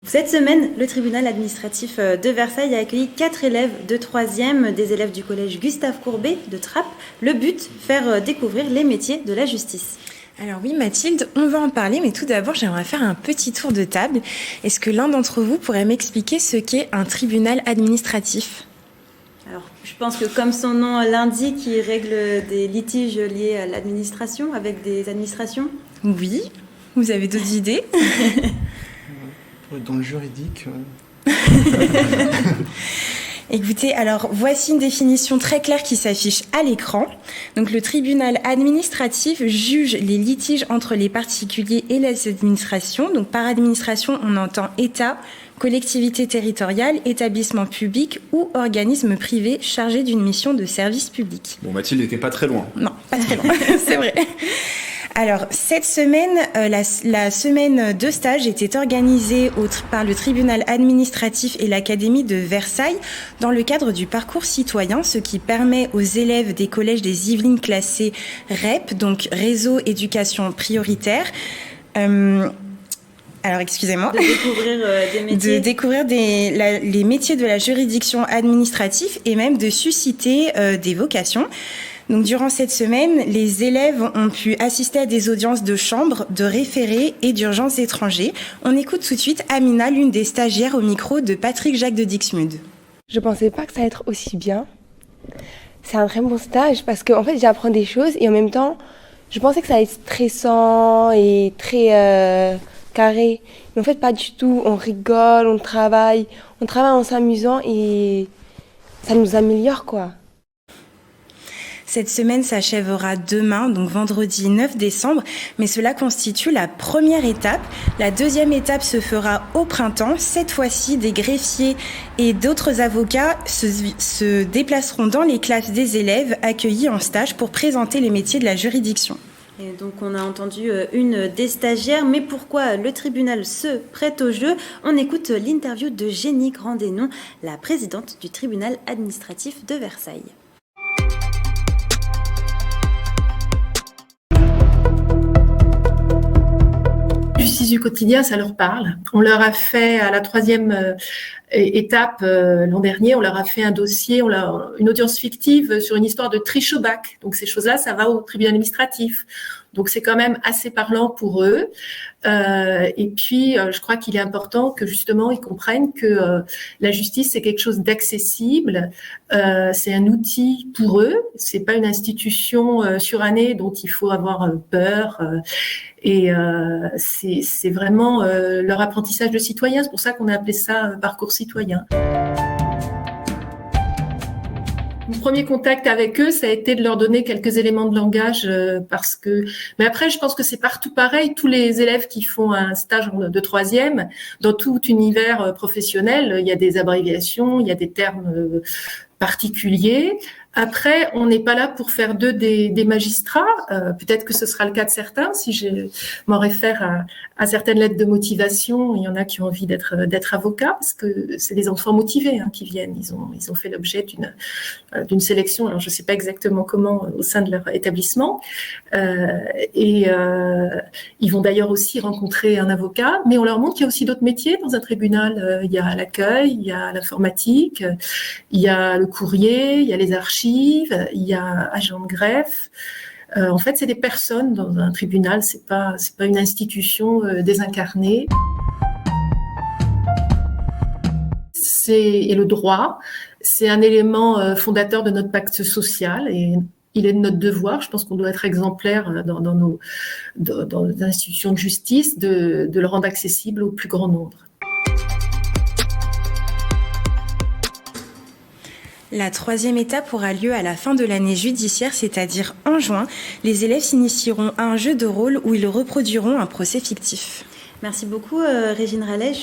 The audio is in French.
Cette semaine, le tribunal administratif de Versailles a accueilli 4 élèves de 3e, des élèves du collège Gustave Courbet de Trappes. Le but, faire découvrir les métiers de la justice. Alors oui Mathilde, on va en parler, mais tout d'abord j'aimerais faire un petit tour de table. Est-ce que l'un d'entre vous pourrait m'expliquer ce qu'est un tribunal administratif ? Alors, je pense que comme son nom l'indique, il règle des litiges liés à l'administration, avec des administrations. Oui, vous avez d'autres idées ? Dans le juridique. Écoutez, alors voici une définition très claire qui s'affiche à l'écran. Donc le tribunal administratif juge les litiges entre les particuliers et les administrations. Donc par administration, on entend État, collectivité territoriale, établissement public ou organisme privé chargé d'une mission de service public. Bon, Mathilde n'était pas très loin. Non, pas très loin, c'est vrai. Alors, cette semaine, la semaine de stage était organisée par le tribunal administratif et l'académie de Versailles dans le cadre du parcours citoyen, ce qui permet aux élèves des collèges des Yvelines classés REP, donc Réseau Éducation Prioritaire, excusez-moi. De découvrir des métiers. De découvrir les métiers de la juridiction administrative et même de susciter des vocations. Donc, durant cette semaine, les élèves ont pu assister à des audiences de chambre, de référés et d'urgences étrangers. On écoute tout de suite Amina, l'une des stagiaires au micro de Patrick Jacques de Dixmude. Je pensais pas que ça allait être aussi bien. C'est un très bon stage parce qu'en fait, j'apprends des choses et en même temps, je pensais que ça allait être stressant et très carré. Mais en fait, pas du tout. On rigole, on travaille en s'amusant et ça nous améliore, quoi. Cette semaine s'achèvera demain, donc vendredi 9 décembre, mais cela constitue la première étape. La deuxième étape se fera au printemps. Cette fois-ci, des greffiers et d'autres avocats se déplaceront dans les classes des élèves accueillis en stage pour présenter les métiers de la juridiction. Et donc on a entendu une des stagiaires, mais pourquoi le tribunal se prête au jeu ? On écoute l'interview de Jenny Grandénon, la présidente du tribunal administratif de Versailles. Justice du quotidien, ça leur parle. On leur a fait à la 3e étape l'an dernier, on leur a fait un dossier, une audience fictive sur une histoire de triche au bac. Donc ces choses-là, ça va au tribunal administratif. Donc c'est quand même assez parlant pour eux. Et puis je crois qu'il est important que justement ils comprennent que la justice c'est quelque chose d'accessible. C'est un outil pour eux. C'est pas une institution surannée dont il faut avoir peur. Et c'est vraiment leur apprentissage de citoyen. C'est pour ça qu'on a appelé ça parcours citoyen. Mon premier contact avec eux, ça a été de leur donner quelques éléments de langage parce que. Mais après, je pense que c'est partout pareil. Tous les élèves qui font un stage de 3e, dans tout univers professionnel, il y a des abréviations, il y a des termes particuliers. Après, on n'est pas là pour faire d'eux des magistrats. Peut-être que ce sera le cas de certains. Si je m'en réfère à certaines lettres de motivation, il y en a qui ont envie d'être avocats parce que c'est des enfants motivés qui viennent. Ils ont fait l'objet d'une sélection. Alors je ne sais pas exactement comment au sein de leur établissement. Ils vont d'ailleurs aussi rencontrer un avocat. Mais on leur montre qu'il y a aussi d'autres métiers dans un tribunal. Il y a l'accueil, il y a l'informatique, il y a le courrier, il y a les archives. Il y a agent de greffe. En fait, c'est des personnes dans un tribunal, c'est pas une institution désincarnée. Et le droit, c'est un élément fondateur de notre pacte social et il est de notre devoir, je pense qu'on doit être exemplaire dans nos institutions de justice, de le rendre accessible au plus grand nombre. La 3e étape aura lieu à la fin de l'année judiciaire, c'est-à-dire en juin. Les élèves s'initieront à un jeu de rôle où ils reproduiront un procès fictif. Merci beaucoup Régine Rallèche.